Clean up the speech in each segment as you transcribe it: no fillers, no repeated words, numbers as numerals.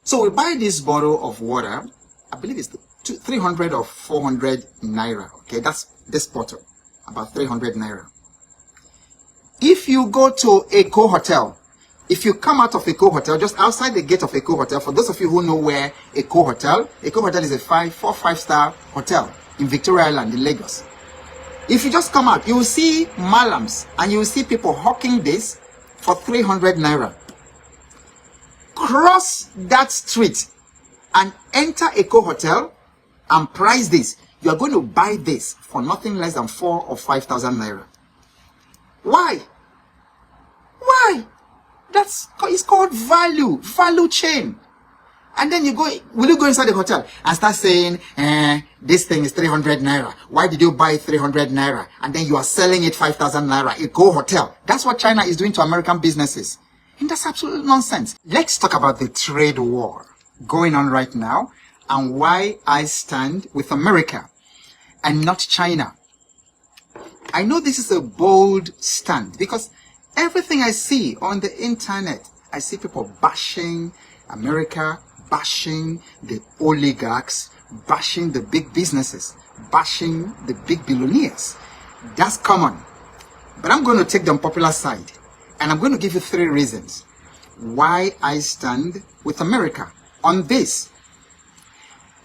So we buy this bottle of water, I believe it's 300 or 400 naira. Okay, that's this bottle, about 300 naira. If you go to Eco Hotel, if you come out of Eco Hotel, just outside the gate of Eco Hotel, for those of you who know where Eco Hotel is a 4-5-star hotel in Victoria Island in Lagos. If you just come out, you will see malams and you will see people hawking this for 300 naira. Cross that street and enter Eco Hotel and price this. You are going to buy this for nothing less than 4,000 or 5,000 naira. Why? Why? It's called value chain. And then will you go inside the hotel and start saying, this thing is 300 naira. Why did you buy 300 naira? And then you are selling it 5,000 naira. Eco Hotel. That's what China is doing to American businesses. And that's absolute nonsense. Let's talk about the trade war going on right now and why I stand with America and not China. I know this is a bold stand because everything I see on the internet, I see people bashing America, bashing the oligarchs, bashing the big businesses, bashing the big billionaires. That's common. But I'm going to take the unpopular side. And I'm going to give you 3 reasons why I stand with America on this.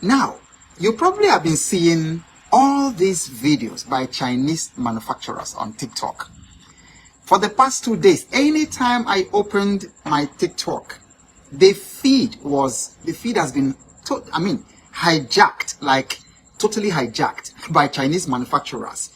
Now, you probably have been seeing all these videos by Chinese manufacturers on TikTok. For the past 2 days, anytime I opened my TikTok, the feed has been, hijacked, like totally hijacked by Chinese manufacturers,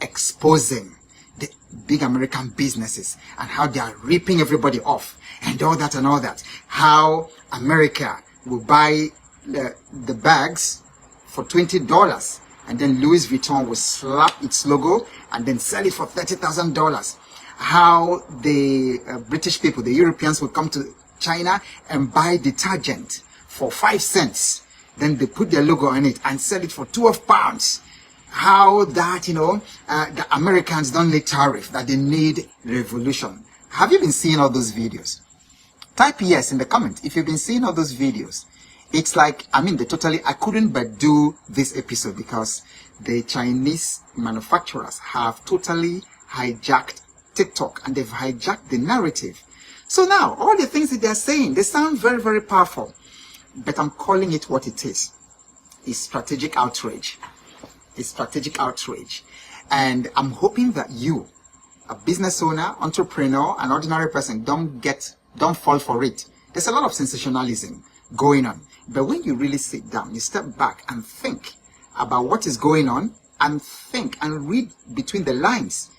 exposing the big American businesses and how they are ripping everybody off and all that. How America will buy the bags for $20 and then Louis Vuitton will slap its logo and then sell it for $30,000. How the British people, the Europeans, will come to China and buy detergent for 5 cents. Then they put their logo on it and sell it for 12 pounds. How that, the Americans don't need tariff, that they need revolution. Have you been seeing all those videos? Type yes in the comment if you've been seeing all those videos. It's like, I couldn't but do this episode because the Chinese manufacturers have totally hijacked TikTok and they've hijacked the narrative. So now, all the things that they're saying, they sound very, very powerful. But I'm calling it what it is. It's strategic outrage. It's strategic outrage. And I'm hoping that you, a business owner, entrepreneur, an ordinary person, don't fall for it. There's a lot of sensationalism going on. But when you really sit down, you step back and think about what is going on and think and read between the lines,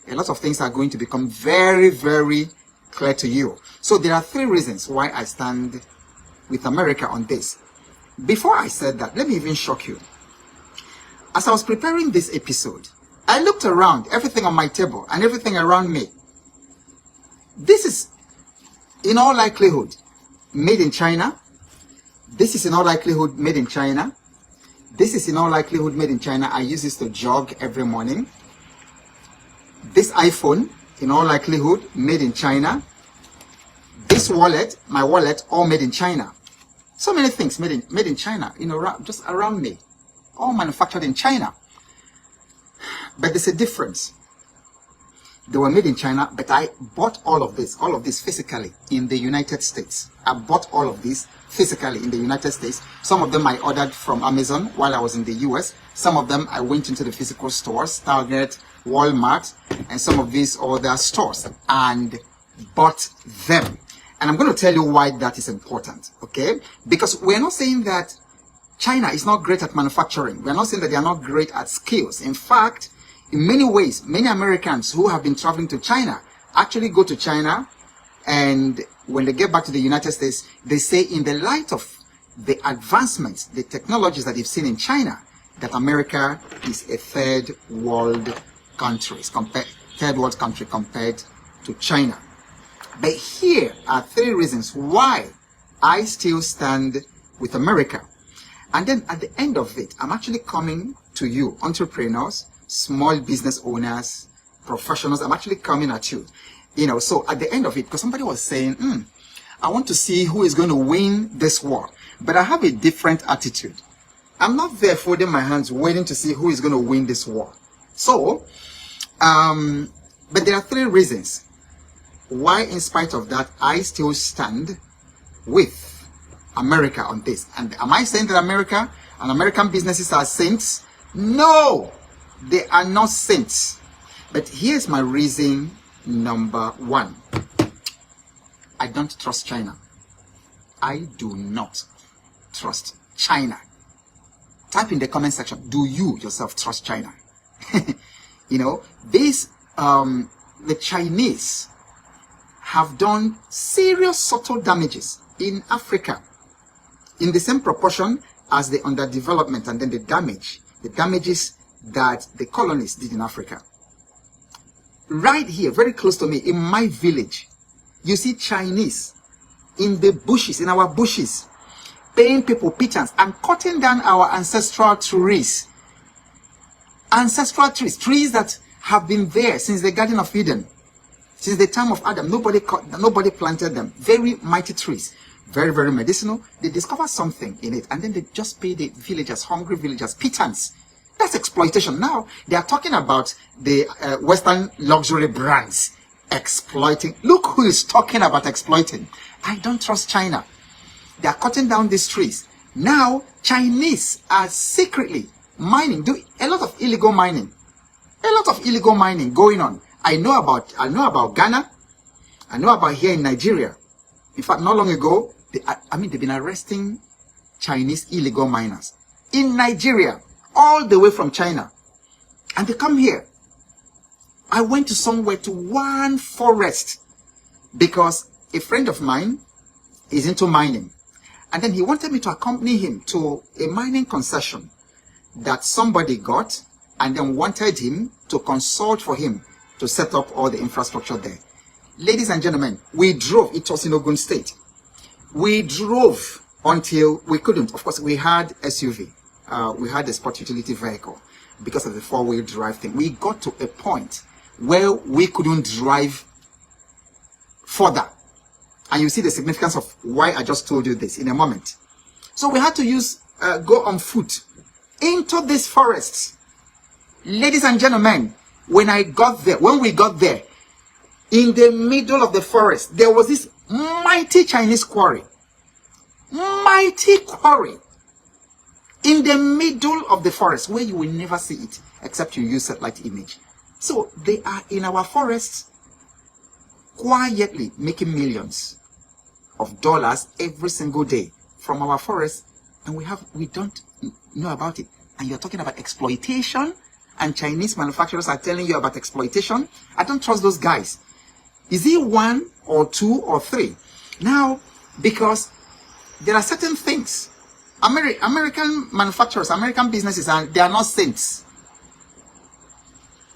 a lot of things are going to become very, very clear to you. So there are 3 reasons why I stand with America on this. Before I said that, let me even shock you. As I was preparing this episode, I looked around, everything on my table and everything around me. This is, in all likelihood, made in China. This is in all likelihood made in China. This is in all likelihood made in China. I use this to jog every morning. This iPhone, in all likelihood, made in China. This wallet, my wallet, all made in China. So many things made in China, just around me. All manufactured in China. But there's a difference. They were made in China, but I bought all of this physically in the United States. I bought all of this physically in the United States. Some of them I ordered from Amazon while I was in the US. Some of them I went into the physical stores, Target, Walmart, and some of these other stores and bought them. And I'm going to tell you why that is important, okay? Because we're not saying that China is not great at manufacturing. We're not saying that they are not great at skills. In fact, in many ways, many Americans who have been traveling to China actually go to China, and when they get back to the United States, they say in the light of the advancements, the technologies that they've seen in China, that America is a third world country compared to China. But here are 3 reasons why I still stand with America. And then at the end of it, I'm actually coming to you, entrepreneurs, small business owners, professionals. I'm actually coming at you. So at the end of it, because somebody was saying, I want to see who is going to win this war. But I have a different attitude. I'm not there folding my hands waiting to see who is going to win this war. So, but there are 3 reasons why, in spite of that, I still stand with America on this. And am I saying that America and American businesses are saints? No, they are not saints. But here's my reason number 1. I don't trust China. I do not trust China. Type in the comment section, do you yourself trust China? You know, this, the Chinese have done serious subtle damages in Africa in the same proportion as the underdevelopment and then the damages that the colonists did in Africa. Right here, very close to me, in my village, you see Chinese in the bushes, in our bushes, paying people pittance and cutting down our ancestral trees. Ancestral trees, trees that have been there since the Garden of Eden, since the time of Adam. Nobody planted them. Very mighty trees, very, very medicinal. They discover something in it, and then they just pay the villagers, hungry villagers, pittance. That's exploitation. Now they are talking about the Western luxury brands exploiting. Look who is talking about exploiting. I don't trust China. They are cutting down these trees. Now Chinese are secretly mining, do a lot of illegal mining. A lot of illegal mining going on. I know about Ghana. I know about here in Nigeria. In fact, not long ago, they've been arresting Chinese illegal miners in Nigeria, all the way from China. And they come here. I went to somewhere, to one forest, because a friend of mine is into mining. And then he wanted me to accompany him to a mining concession that somebody got, and then wanted him to consult for him to set up all the infrastructure there. Ladies and gentlemen, we drove. It was in Ogun State. We drove until we couldn't. Of course, we had SUV. We had a sport utility vehicle because of the 4-wheel drive thing. We got to a point where we couldn't drive further. And you see the significance of why I just told you this in a moment. So we had to go on foot into this forest. Ladies and gentlemen, when we got there, in the middle of the forest, there was this mighty Chinese quarry. Mighty quarry. In the middle of the forest, where you will never see it, except you use satellite image. So they are in our forests, quietly making millions of dollars every single day from our forests, and we don't know about it. And you're talking about exploitation, and Chinese manufacturers are telling you about exploitation. I don't trust those guys. Is it 1 or 2 or 3? Now, because there are certain things, American manufacturers, American businesses, and they are not saints.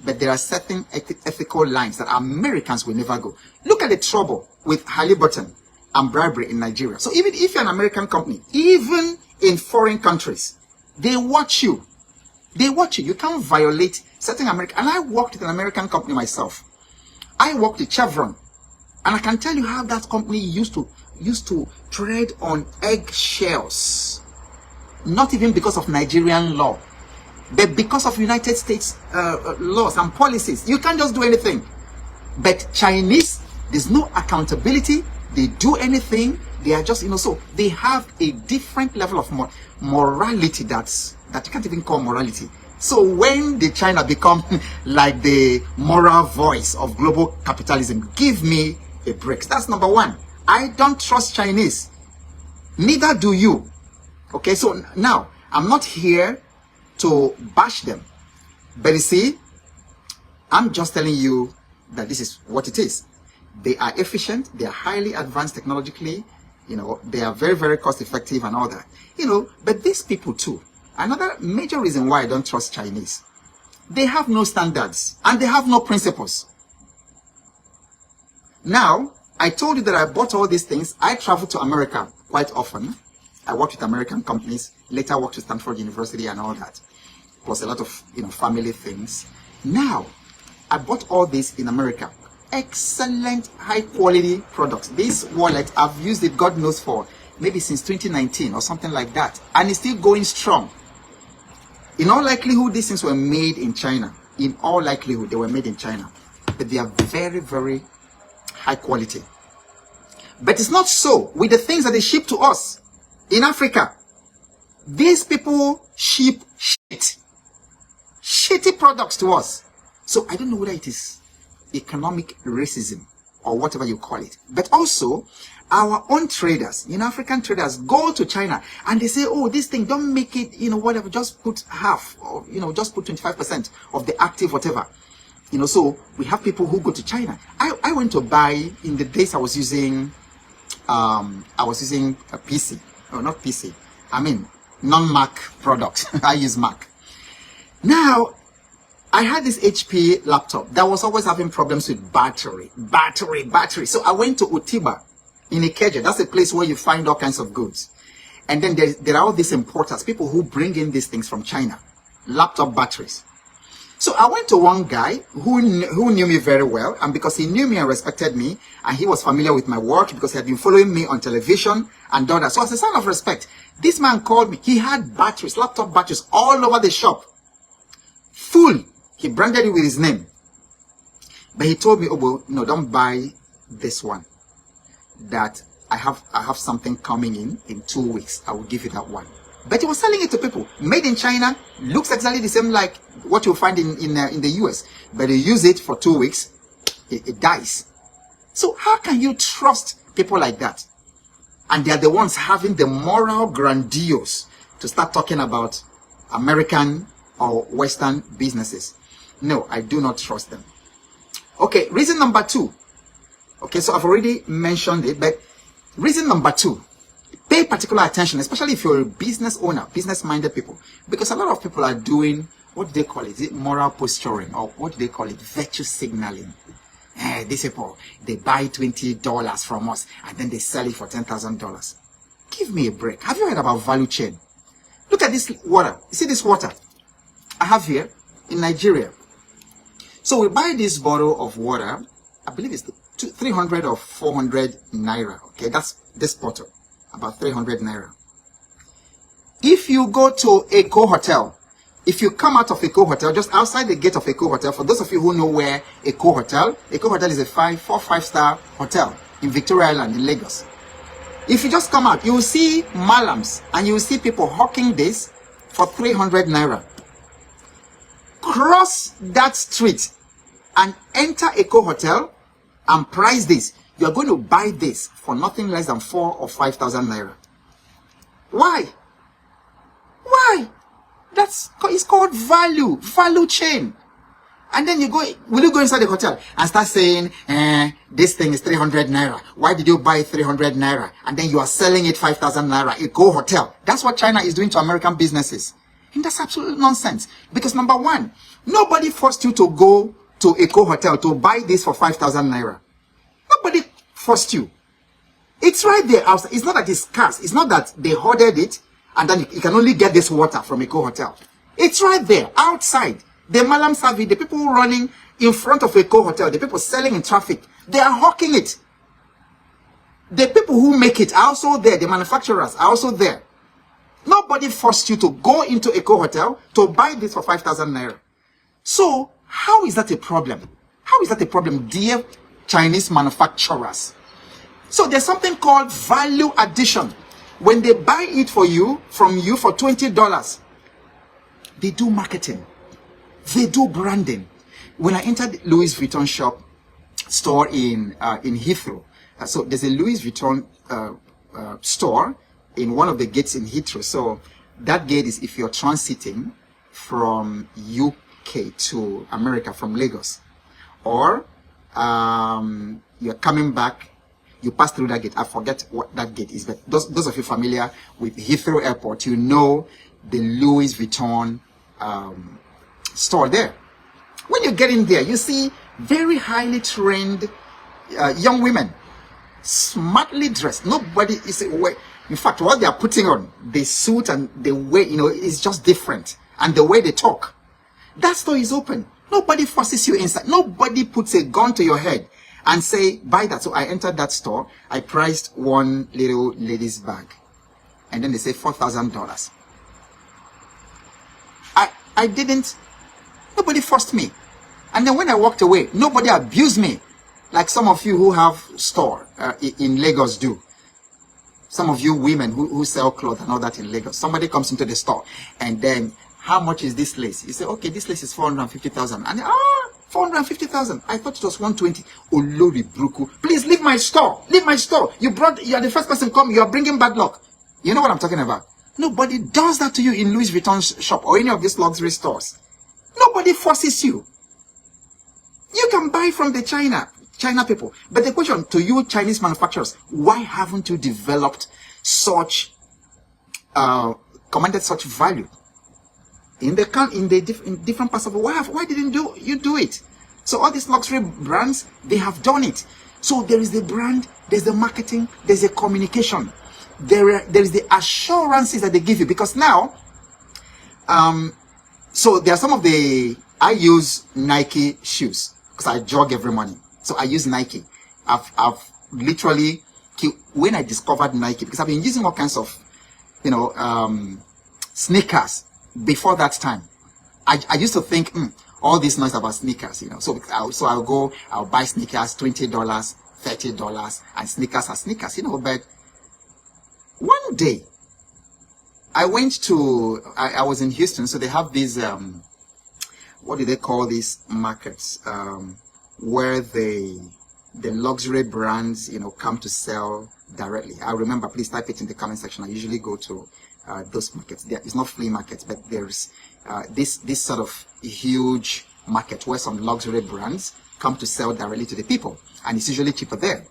But there are certain ethical lines that Americans will never go. Look at the trouble with Halliburton and bribery in Nigeria. So even if you're an American company, even in foreign countries, they watch you. They watch you. You can't violate certain American. And I worked with an American company myself. I worked with Chevron, and I can tell you how that company used to tread on eggshells. Not even because of Nigerian law, but because of United States laws and policies. You can't just do anything. But Chinese, there's no accountability. They do anything. They are just, so they have a different level of morality that you can't even call morality. So when the China become like the moral voice of global capitalism, give me a break. That's number 1. I don't trust Chinese. Neither do you. Okay, so now I'm not here to bash them, but you see, I'm just telling you that this is what it is. They are efficient. They are highly advanced technologically. They are very, very cost effective and all that. But these people too. Another major reason why I don't trust Chinese, they have no standards and they have no principles. Now, I told you that I bought all these things. I travel to America quite often. I worked with American companies, later worked with Stanford University and all that, plus a lot of family things. Now, I bought all this in America. excellent, high quality products. This wallet, I've used it, God knows, for maybe since 2019 or something like that, and it's still going strong. In all likelihood, these things were made in China. In all likelihood, they were made in China, but they are very, very high quality. But it's not so with the things that they ship to us in Africa. These people ship shitty products to us. So I don't know whether it is economic racism or whatever you call it. But also, our own traders, African traders, go to China and they say, oh, this thing, don't make it, whatever, just put half, or, just put 25% of the active whatever. So we have people who go to China. I went to buy, in the days I was using a PC. Oh, not PC. I mean, non-Mac product. I use Mac. Now, I had this HP laptop that was always having problems with battery. So I went to Utiba in Ikeja. That's a place where you find all kinds of goods. And then there are all these importers, people who bring in these things from China, laptop batteries. So I went to one guy who knew me very well, and because he knew me and respected me, and he was familiar with my work because he had been following me on television and all that. So as a sign of respect, this man called me. He had batteries, laptop batteries all over the shop. Full. He branded it with his name. But he told me, oh, well, no, don't buy this one. That I have something coming in 2 weeks. I will give you that one. But he was selling it to people. Made in China, looks exactly the same like what you'll find in the US. But you use it for 2 weeks, it dies. So how can you trust people like that? And they are the ones having the moral grandiose to start talking about American or Western businesses. No, I do not trust them. Okay, reason number 2. Okay, so I've already mentioned it, but reason number 2, pay particular attention, especially if you're a business owner, business-minded people, because a lot of people are doing, what do they call it? Is it moral posturing, or what do they call it? Virtue signaling. These people, they buy $20 from us, and then they sell it for $10,000. Give me a break. Have you heard about value chain? Look at this water. You see this water I have here in Nigeria? So we buy this bottle of water, I believe it's 300 or 400 naira. Okay, that's this bottle, about 300 naira. If you go to Eco Hotel, if you come out of Eco Hotel, just outside the gate of Eco Hotel, for those of you who know where Eco Hotel is a 4-5-star hotel in Victoria Island in Lagos. If you just come out, you will see malams and you will see people hawking this for 300 naira. Cross that street and enter Eco Hotel and price this. You are going to buy this for nothing less than 4,000 or 5,000 naira. Why? Why? It's called value chain. And then will you go inside the hotel and start saying, this thing is 300 naira. Why did you buy 300 naira? And then you are selling it 5,000 naira. Eco Hotel. That's what China is doing to American businesses. And that's absolute nonsense. Because number 1, nobody forced you to go to Eco Hotel to buy this for 5,000 naira. Nobody forced you. It's right there outside. It's not that it's scarce. It's not that they hoarded it and then you can only get this water from Eco Hotel. It's right there outside. The Malam Savi, the people running in front of Eco Hotel, the people selling in traffic, they are hawking it. The people who make it are also there. The manufacturers are also there. Nobody forced you to go into Eco Hotel to buy this for 5,000 naira. So, how is that a problem? How is that a problem, dear Chinese manufacturers? So, there's something called value addition. When they buy it from you for $20, they do marketing. They do branding. When I entered Louis Vuitton store in Heathrow, so there's a Louis Vuitton store in one of the gates in Heathrow. So that gate is if you're transiting from UK to America from Lagos, or you're coming back, you pass through that gate. I forget what that gate is, but those of you familiar with Heathrow Airport, you know the Louis Vuitton store there. When you get in there, you see very highly trained young women, smartly dressed. Nobody is aware. In fact, what they are putting on, the suit and the way, is just different. And the way they talk. That store is open. Nobody forces you inside. Nobody puts a gun to your head and say, buy that. So I entered that store. I priced one little lady's bag. And then they say $4,000. I didn't, nobody forced me. And then when I walked away, nobody abused me. Like some of you who have store in Lagos do. Some of you women who sell clothes and all that in Lagos. Somebody comes into the store and then, how much is this lace? You say, okay, this lace is 450,000. And 450,000. I thought it was 120. Olori Bruku. Please leave my store. Leave my store. You are the first person come. You are bringing bad luck. You know what I'm talking about? Nobody does that to you in Louis Vuitton's shop or any of these luxury stores. Nobody forces you. You can buy from the China people. But the question to you Chinese manufacturers, why haven't you developed such, commanded such value in different parts of the world? Why didn't you do it? So all these luxury brands, they have done it. So there is the brand, there's the marketing, there's the communication. There is the assurances that they give you, because now, so there are some of I use Nike shoes because I jog every morning. So I use Nike. I've literally, when I discovered Nike, because I've been using all kinds of, sneakers before that time. I used to think, all this noise about sneakers, So I'll buy sneakers, $20, $30, and sneakers are sneakers, but one day, I went to, I was in Houston, so they have these, what do they call these markets, where the luxury brands, come to sell directly. I remember, please type it in the comment section. I usually go to those markets. It's not flea markets, but there's this sort of huge market where some luxury brands come to sell directly to the people, and it's usually cheaper there.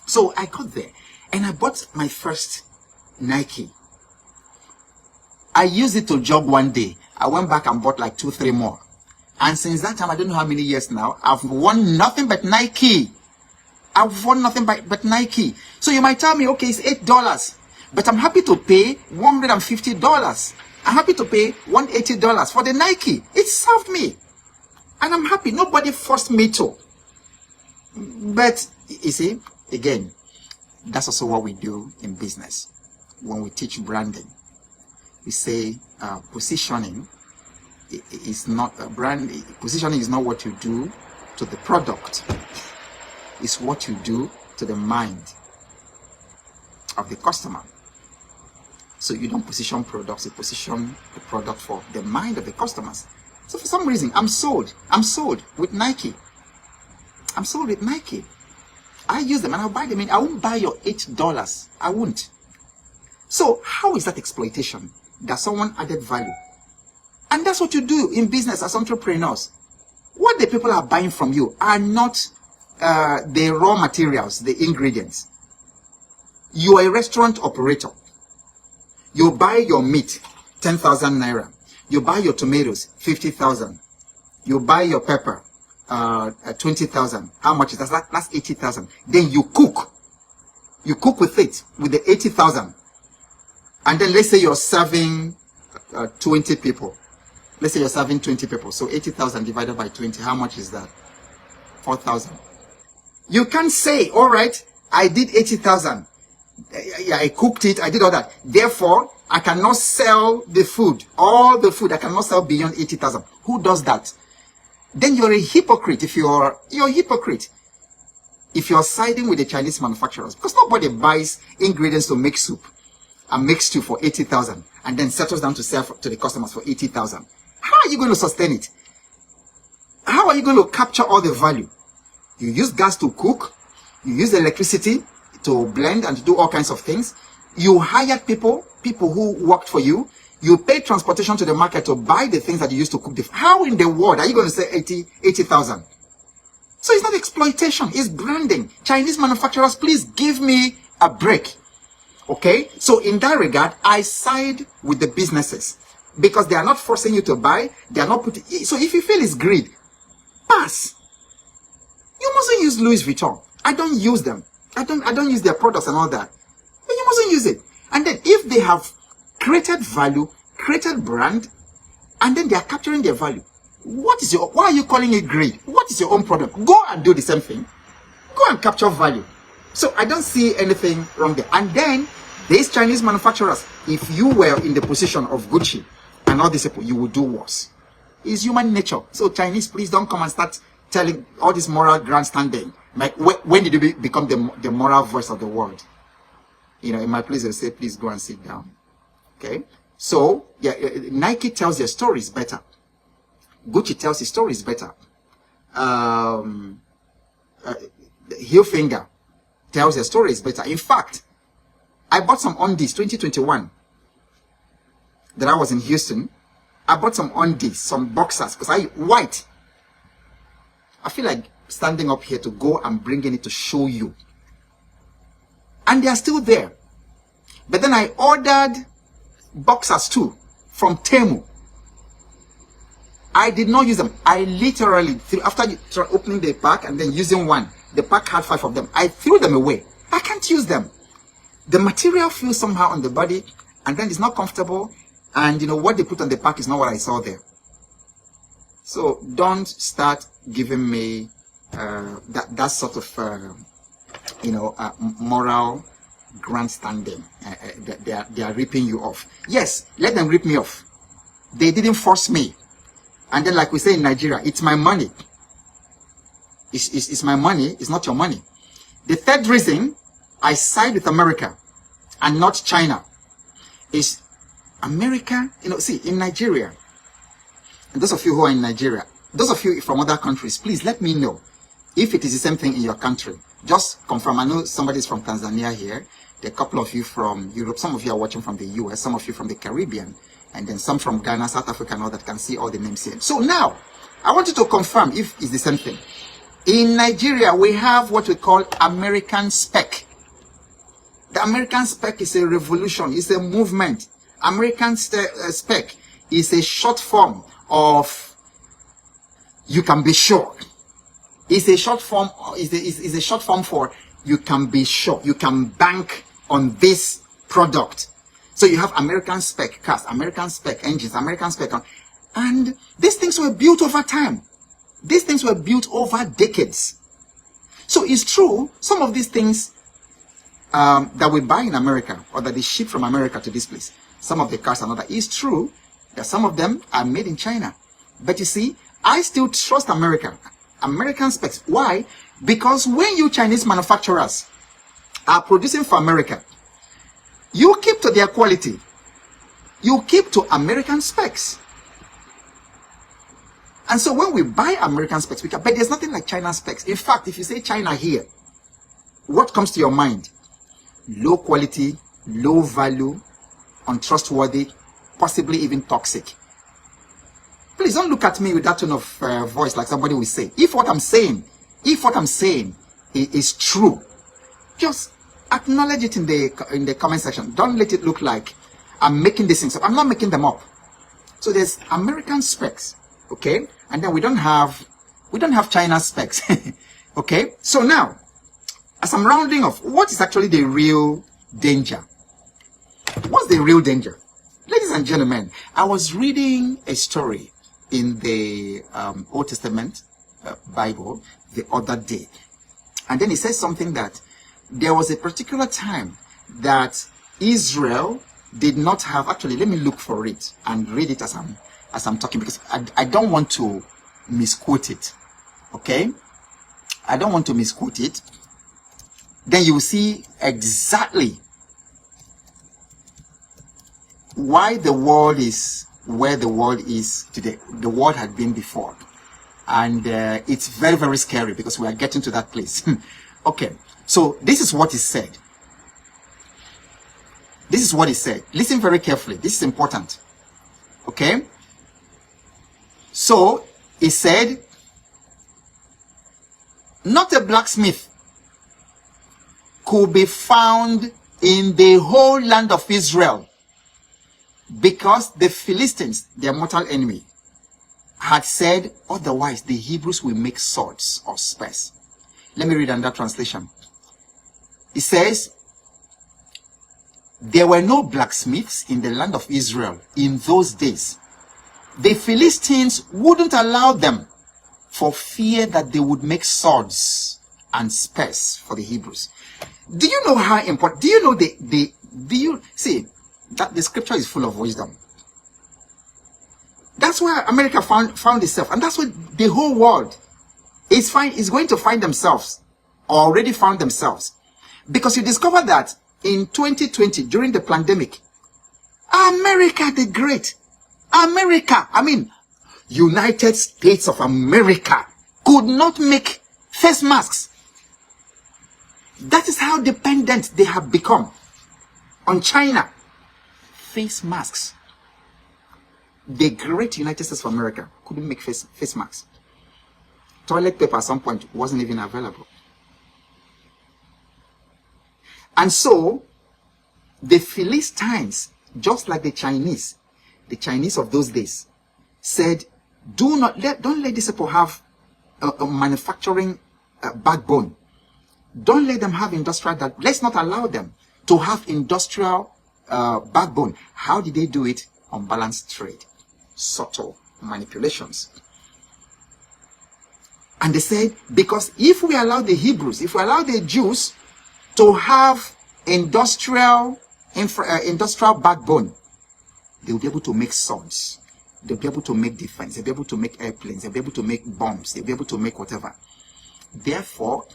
So I got there, and I bought my first Nike. I used it to jog one day. I went back and bought like 2-3 more. And since that time, I don't know how many years now, I've won nothing but Nike. I've won nothing but Nike. So you might tell me, okay, it's $8. But I'm happy to pay $150. I'm happy to pay $180 for the Nike. It served me. And I'm happy. Nobody forced me to. But, you see, again, that's also what we do in business. When we teach branding, we say positioning is not a brand. Positioning is not what you do to the product. It's what you do to the mind of the customer. So you don't position products, you position the product for the mind of the customers. So for some reason, I'm sold with Nike. I'm sold with Nike. I use them and I'll buy them in. I won't buy your $8. I won't. So how is that exploitation? That someone added value. And that's what you do in business as entrepreneurs. What the people are buying from you are not the raw materials, the ingredients. You are a restaurant operator. You buy your meat, 10,000 naira. You buy your tomatoes, 50,000. You buy your pepper, 20,000. How much is that? That's 80,000. Then you cook. You cook with it, with the 80,000. And then let's say you're serving 20 people. Let's say you're serving 20 people. So 80,000 divided by 20, how much is that? 4,000. You can't say, all right, I did 80,000. I cooked it, I did all that. Therefore, I cannot sell the food, all the food. I cannot sell beyond 80,000. Who does that? Then you're a hypocrite. You're a hypocrite. If you're siding with the Chinese manufacturers, because nobody buys ingredients to make soup and make stew for 80,000 and then settles down to sell to the customers for 80,000. How are you going to sustain it? How are you going to capture all the value? You use gas to cook. You use electricity to blend and to do all kinds of things. You hired people who worked for you. You pay transportation to the market to buy the things that you used to cook. How in the world are you going to say 80,000? So it's not exploitation, it's branding. Chinese manufacturers, please give me a break. Okay? So in that regard, I side with the businesses because they are not forcing you to buy. They are not putting. So if you feel it's greed, pass. You mustn't use Louis Vuitton. I don't use them. I don't use their products and all that. But you mustn't use it. And then if they have created value, created brand, and then they are capturing their value, why are you calling it greed? What is your own product? Go and do the same thing. Go and capture value. So I don't see anything wrong there. And then these Chinese manufacturers, if you were in the position of Gucci and all these people, you would do worse. It's human nature. So Chinese, please don't come and start telling all this moral grandstanding. Like, when did you become the moral voice of the world? You know, in my place, they'll say, please go and sit down. Okay? So, yeah, Nike tells their stories better. Gucci tells his stories better. Hilfiger tells their stories better. In fact, I bought some undies 2021 that I was in Houston. I bought some undies, some boxers, because white. I feel like standing up here to go and bringing it to show you. And they are still there. But then I ordered boxers too from Temu. I did not use them. I literally, after opening the pack and then using one, the pack had 5 of them. I threw them away. I can't use them. The material feels somehow on the body, and then it's not comfortable. And you know what they put on the pack is not what I saw there. So don't start giving me that sort of moral grandstanding. They are ripping you off. Yes, let them rip me off. They didn't force me. And then, like we say in Nigeria, it's my money. It's my money. It's not your money. The third reason I side with America and not China is America. You know, see, in Nigeria, and those of you who are in Nigeria, those of you from other countries, please let me know if it is the same thing in your country. Just confirm. I know somebody's from Tanzania here. There are a couple of you from Europe. Some of you are watching from the US. Some of you from the Caribbean. And then some from Ghana, South Africa, and all that. Can see all the names here. So now, I want you to confirm if it's the same thing. In Nigeria, we have what we call American spec. The American spec is a revolution. It's a movement. American spec is a short form of you can be sure. It's a short form. Is a short form for you can be sure. You can bank on this product. So you have American spec cars, American spec engines, American spec, and these things were built over time. These things were built over decades. So it's true, some of these things that we buy in America or that they ship from America to this place, some of the cars and all that, it's true that some of them are made in China. But you see, I still trust America, American specs. Why? Because when you Chinese manufacturers are producing for America, you keep to their quality. You keep to American specs. And so when we buy American specs, but there's nothing like China specs. In fact, if you say China here, what comes to your mind? Low quality, low value, untrustworthy, possibly even toxic. Please don't look at me with that tone of voice like somebody will say. If what I'm saying is true, just acknowledge it in the comment section. Don't let it look like I'm making these things up. I'm not making them up. So there's American specs, okay, and then we don't have China specs, okay. So now, as I'm rounding off, what is actually the real danger? What's the real danger, ladies and gentlemen? I was reading a story in the Old Testament Bible the other day, and then it says something that there was a particular time that Israel did not have. Actually, let me look for it and read it as I'm talking, because I don't want to misquote it. Okay, I don't want to misquote it. Then you will see exactly why the world is where the world is today. The world had been before, and it's very, very scary because we are getting to that place. Okay. So this is what is said. This is what is said. Listen very carefully. This is important. Okay? So, it said, not a blacksmith could be found in the whole land of Israel, because the Philistines, their mortal enemy, had said, otherwise the Hebrews will make swords or spears. Let me read another translation. It says, there were no blacksmiths in the land of Israel in those days. The Philistines wouldn't allow them for fear that they would make swords and space for the Hebrews. Do you know how important? Do you know do you see that the scripture is full of wisdom? That's where America found itself, and that's what the whole world is going to find themselves, or already found themselves, because you discover that in 2020 during the pandemic, America the Great, United States of America could not make face masks. That is how dependent they have become on China. Face masks. The great United States of America couldn't make face masks. Toilet paper at some point wasn't even available. And so, the Philistines, just like the Chinese of those days, said, don't let these people have a manufacturing backbone. Don't let them have industrial, let's not allow them to have industrial backbone. How did they do it? Unbalanced trade. Subtle manipulations. And they said, because if we allow the Hebrews, if we allow the Jews to have industrial backbone, they will be able to make swords. They'll be able to make defense. They'll be able to make airplanes. They'll be able to make bombs. They'll be able to make whatever. Therefore,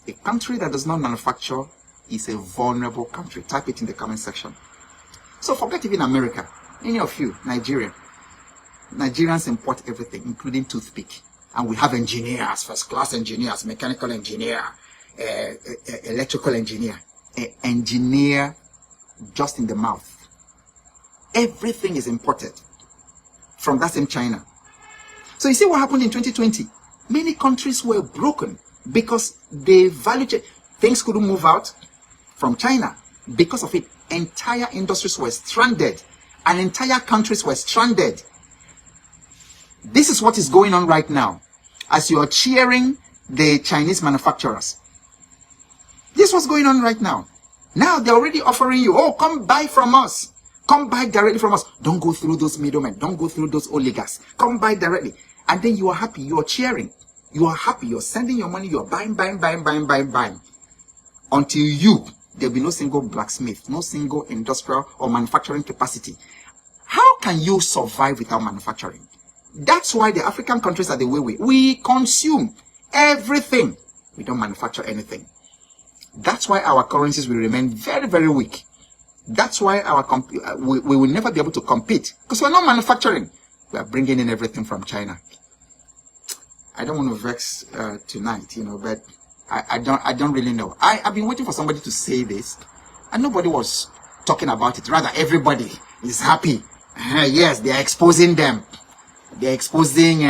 a country that does not manufacture is a vulnerable country. Type it in the comment section. So forget even America. Any of you, Nigerians import everything, including toothpick. And we have engineers, first-class engineers, mechanical engineer, electrical engineer. Engineer just in the mouth. Everything is imported from that same China. So you see what happened in 2020? Many countries were broken because the value chain, things couldn't move out from China. Because of it, entire industries were stranded and entire countries were stranded. This is what is going on right now as you are cheering the Chinese manufacturers. This is what's going on right now. Now they're already offering you, oh, come buy from us. Come buy directly from us. Don't go through those middlemen. Don't go through those oligarchs. Come buy directly. And then you are happy. You are cheering. You are happy. You're sending your money. You're buying. Until there'll be no single blacksmith, no single industrial or manufacturing capacity. How can you survive without manufacturing? That's why the African countries are the way we consume everything. We don't manufacture anything. That's why our currencies will remain very, very weak. That's why we will never be able to compete, because we're not manufacturing. We are bringing in everything from China. I don't want to vex tonight, but I don't really know. I've been waiting for somebody to say this, and nobody was talking about it. Rather, everybody is happy. Yes, they are exposing them. They are exposing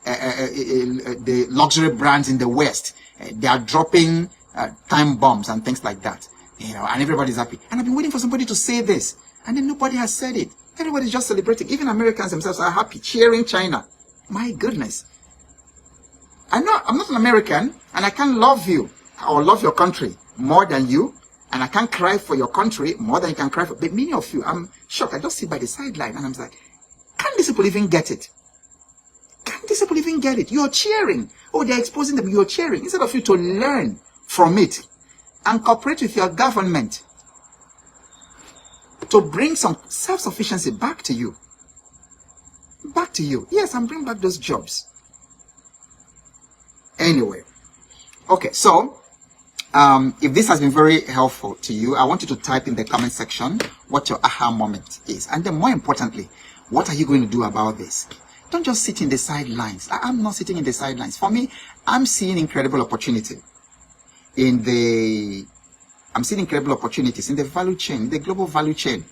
the luxury brands in the West. They are dropping time bombs and things like that. And everybody's happy. And I've been waiting for somebody to say this, and then nobody has said it. Everybody's just celebrating. Even Americans themselves are happy, cheering China. My goodness. I'm not an American, and I can't love you or love your country more than you, and I can't cry for your country more than you can cry for. But many of you, I'm shocked. I just sit by the sideline, and I'm like, can't these people even get it? Can't these people even get it? You're cheering. Oh, they're exposing them. You're cheering. Instead of you to learn from it and cooperate with your government to bring some self-sufficiency back to you. Back to you. Yes, and bring back those jobs. Anyway. Okay, so if this has been very helpful to you, I want you to type in the comment section what your aha moment is. And then more importantly, what are you going to do about this? Don't just sit in the sidelines. I'm not sitting in the sidelines. For me, I'm seeing incredible opportunity. I'm seeing incredible opportunities in the value chain, the global value chain.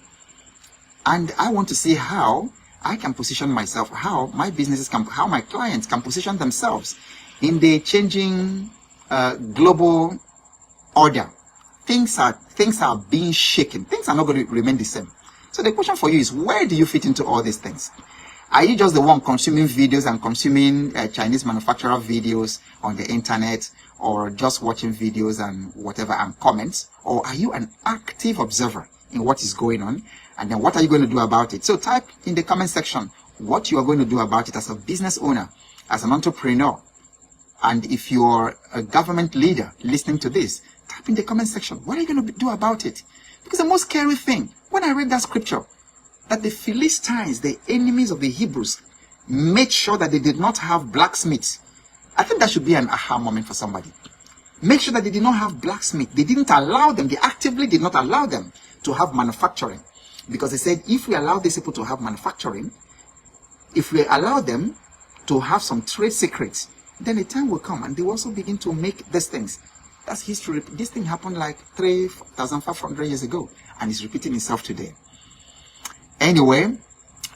And I want to see how I can position myself, how my businesses can, how my clients can position themselves in the changing global order. Things are being shaken. Things are not going to remain the same. So the question for you is, where do you fit into all these things? Are you just the one consuming videos and consuming Chinese manufacturer videos on the internet, or just watching videos and whatever and comments? Or are you an active observer in what is going on? And then what are you going to do about it? So type in the comment section what you are going to do about it as a business owner, as an entrepreneur, And if you're a government leader listening to this, type in the comment section, what are you going to do about it? Because the most scary thing, when I read that scripture, that the Philistines, the enemies of the Hebrews, made sure that they did not have blacksmiths. I think that should be an aha moment for somebody. Make sure that they did not have blacksmith. They didn't allow them. They actively did not allow them to have manufacturing. Because they said, if we allow these people to have manufacturing, if we allow them to have some trade secrets, then a time will come and they will also begin to make these things. That's history. This thing happened like 3,500 years ago, and it's repeating itself today. Anyway,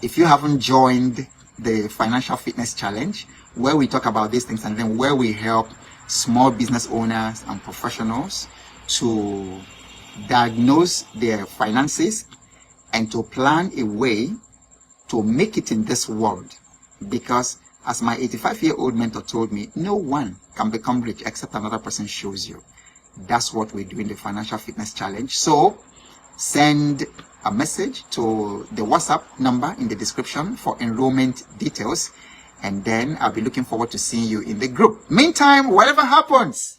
if you haven't joined the Financial Fitness Challenge, where we talk about these things and then where we help small business owners and professionals to diagnose their finances and to plan a way to make it in this world. Because as my 85-year-old mentor told me, no one can become rich except another person shows you. That's what we do in the Financial Fitness Challenge. So send a message to the WhatsApp number in the description for enrollment details, and then I'll be looking forward to seeing you in the group. Meantime, whatever happens,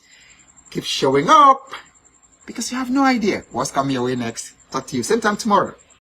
keep showing up, because you have no idea what's coming your way next. Talk to you same time tomorrow.